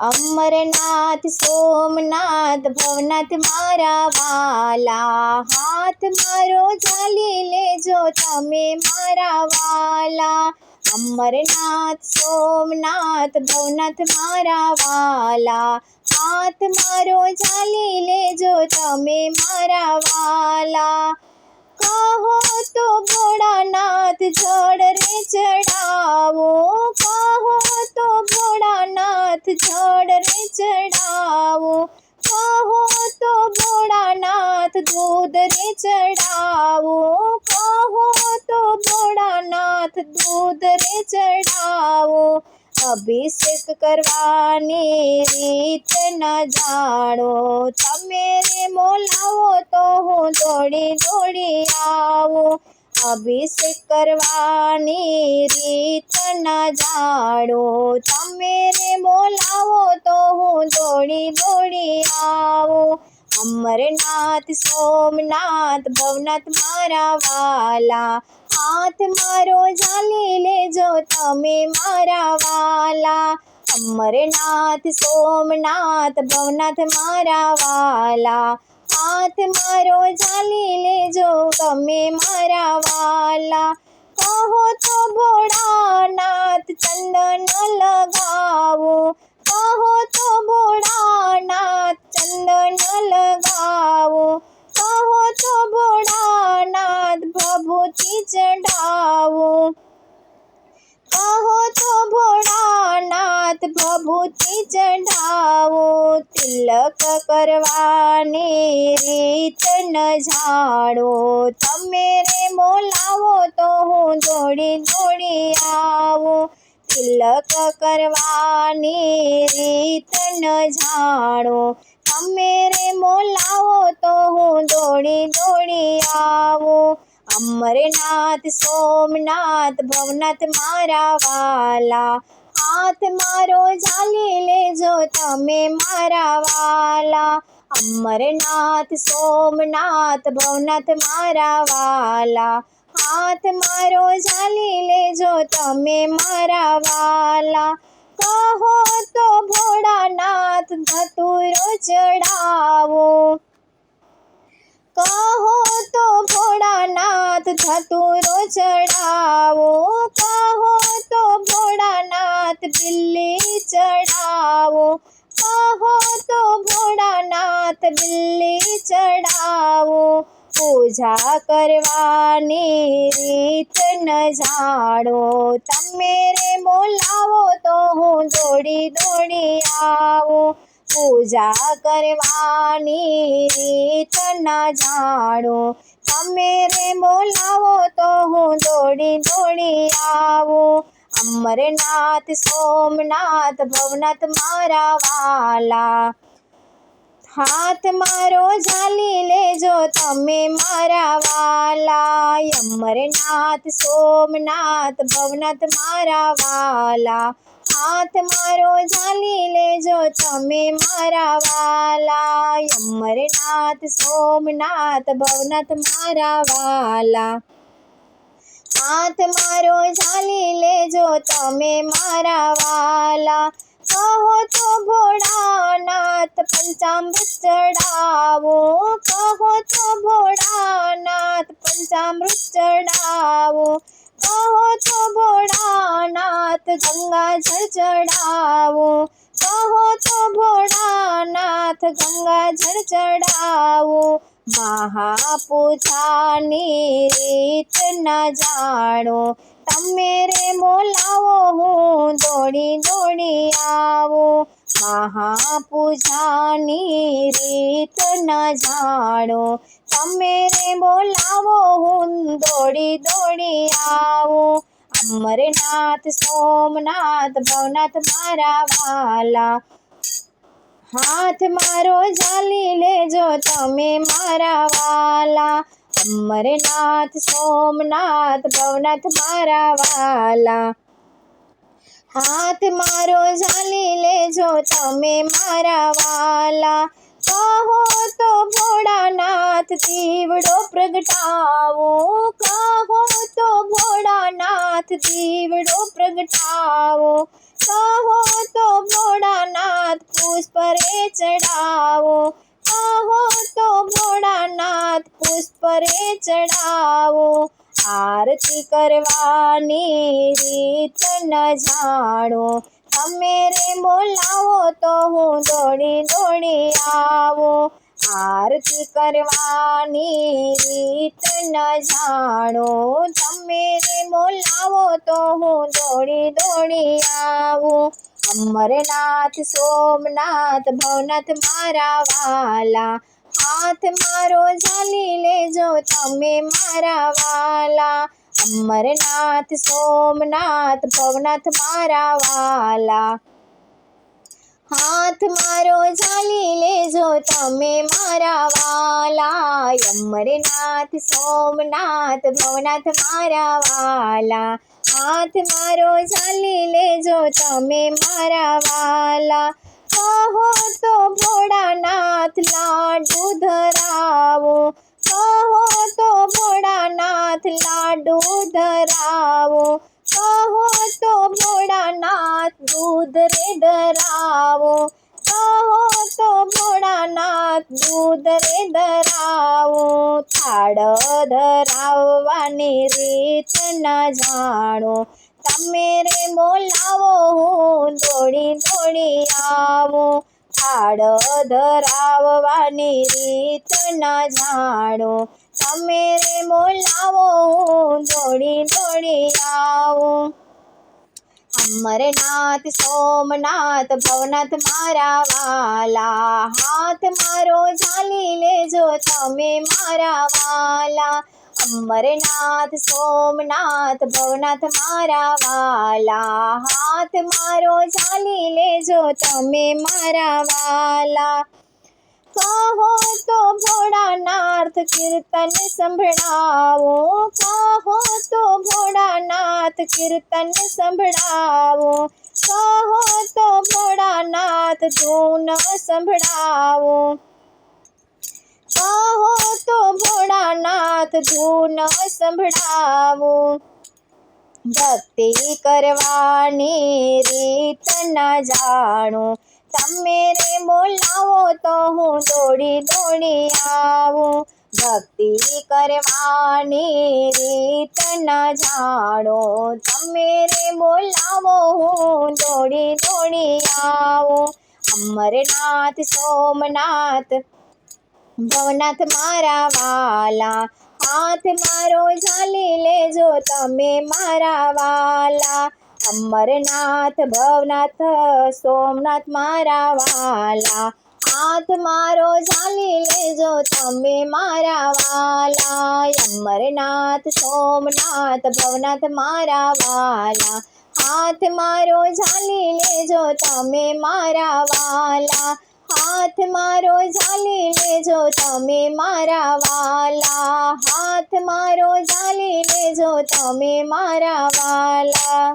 अमरनाथ सोमनाथ भवनाथ मारा वाला, हाथ मारो झाली लेजो तमे मारा वाला। अमरनाथ सोमनाथ भवनाथ मारा वाला, हाथ मारो झाली लेजो तमे मारा वाला। कहो तो भोळानाथ जड़ रे चढ़ावो, कहो तो भोळानाथ जड़ रे चढ़ावो, कहो तो भोळानाथ दूध रे चढ़ावो, कहो तो भोळानाथ दूध रे चढ़ावो। अभिषेक करवानी रीत न जाणो, तमे रे मोलावो तो हूँ दौड़ी दौड़ी आवो। अभिषेक करवानी रीत न जाणो, तमे रे मोलावो तो हूँ दौड़ी दौड़ी आवो। अमरनाथ सोमनाथ भवनाथ मारा वाला, हाथ मारो झाली लेजो तमे मारा वाला। अमरनाथ सोमनाथ भवनाथ मारा वाला, हाथ मारो झाली लेजो तमे मारा वाला। कहो तो भोळानाथ चंदन लगावो, कहो तो भोळानाथ चंदन लगावो, कहो तो भोळानाथ भभूति चढ़ावो, कहो तो भोळानाथ भभूति चढ़ावो। तिलक करवानी रीत न जाणो, तमे रे मोलावो तो हूँ दौड़ी दौड़ी आवो। तिलक करवानी रीत न जाणो, तमे रे मोलावो तो हूँ दौड़ी दौड़ी आवो। अमरनाथ सोमनाथ भवनाथ मारा वाला, हाथ मारो झाली लेजो तमे मारा वाला। अमरनाथ सोमनाथ भवनाथ मारा वाला, हाथ मारो झाली लेजो तमे मारा वाला। कहो तो भोळानाथ धतूरो चढ़ावो, कहो तो भोळानाथ धतूरो चढ़ावो, कहो तो भोळानाथ बिल्ली चढ़ावो, कहो तो भोळानाथ बिल्ली चढ़ावो। पूजा करवानी रीत न जाणो, तमे रे मोलावो तो हूँ दौड़ी दौड़ी आवो। पूजा करवानी रीत न जाणो, तमे रे मोलावो तो हूँ दौड़ी दौड़ी आवो। अमरनाथ सोमनाथ भवनाथ मारा वाला, हाथ मारो झाली लेजो तमे मारा वाला। अमरनाथ सोमनाथ भवनाथ मारा वाला, हाथ मारो झाली लेजो तमे मारा वाला। अमरनाथ सोमनाथ भवनाथ मारा वाला, हाथ मारो झाली लेजो तमे मारा वाला। कहो तो भोळानाथ पंचामृत चढ़ावो, कहो तो भोळानाथ पंचामृत चढ़ावो, कहो तो भोळानाथ गंगा जल चढ़ावो, कहो तो भोळानाथ गंगा जल चढ़ावो। महापूजानी रीत न जाणो, तमे रे मोलावो हूँ दौड़ी दौड़ी आवो। महापूजानी रीत न जाणो, तमे रे मोलावो हूँ दौड़ी दौड़ी आवो। अमरनाथ सोमनाथ भवनाथ मारा वाला, हाथ मारो झाली लेजो तमे मारा वाला। अमरनाथ सोमनाथ भवनाथ मारा वाला, हाथ मारो झाली लेजो तमे मारा वाला। कहो तो भोळानाथ दीवड़ो प्रगटावो, कहो तो भोळानाथ दीवड़ो प्रगटावो, કહો તો ભોળાનાથ પુષ્પ રે ચડાવો, કહો તો ભોળાનાથ પુષ્પ રે ચડાવો, આરતી કરવાની રીત ન જાણો, તમે રે બોલાવો તો હું દોડી દોડી આવું, આરતી કરવાની રીત ન જાણો, તમે રે બોલાવો તો હું દોડી દોડી આવું, અમરનાથ સોમનાથ ભવનાથ મારા વાલા, હાથ મારો ઝાલી લેજો તમે મારા વાલા, અમરનાથ સોમનાથ ભવનાથ મારા વાલા, હાથ મારો ઝાલી લેજો તમે મારા વાલા, અમરનાથ સોમનાથ ભવનાથ મારા વાલા, હાથ મારો ઝાલી લેજો તમે મારા વાલા, કહો તો ભોળાનાથ લાડુ ધરાવો, કહો તો ભોળાનાથ લાડુ ધરાવો, કહો તો ભોળાનાથ દૂધ રે ધરાવો, કહો તો ભોળાનાથ દૂધ રે ધરાવો, થાળ ધરાવવાની રીત ન જાણો, તમે રે બોલાવો હું દોડી દોડી આવું, થાળ ધરાવવાની રીત ન જાણો, તમે રે બોલાવો હું દોડી દોડી આવું, અમરનાથ સોમનાથ ભવનાથ મારા વાલા, હાથ મારો ઝાલી લેજો તમે મારા વાલા, અમરનાથ સોમનાથ ભવનાથ મારા વાલા, હાથ મારો ઝાલી લેજો તમે મારા વાલા, કહો તો ભોળાનાથ કીર્તન સંભળાવો, કહો તો ભોળાનાથ કીર્તન સંભળાવો, કહો તો ભોળાનાથ ધૂન સંભળાવો, કહો તો ભોળાનાથ ધૂન સંભળાવો, ભક્તિ કરવાની રીત ન જાણો, તમે રે બોલાવો તો હું દોડી દોડી આવું, ભક્તિ કરવાની રીત ન જાણો, તમે રે બોલાવો હું દોડી દોડી આવું, અમરનાથ સોમનાથ ભવનાથ મારા વાલા, હાથ મારો ઝાલી લેજો તમે મારા વાલા, અમરનાથ ભવનાથ સોમનાથ મારા વાલા, હાથ મારો ઝાલી લેજો તમે મારા વાલા, અમરનાથ સોમનાથ ભવનાથ મારા વાલા, હાથ મારો ઝાલી લેજો તમે મારા વાલા, હાથ મારો ઝાલી લેજો તમે મારા વાલા, હાથ મારો ઝાલી લેજો તમે મારા વાલા.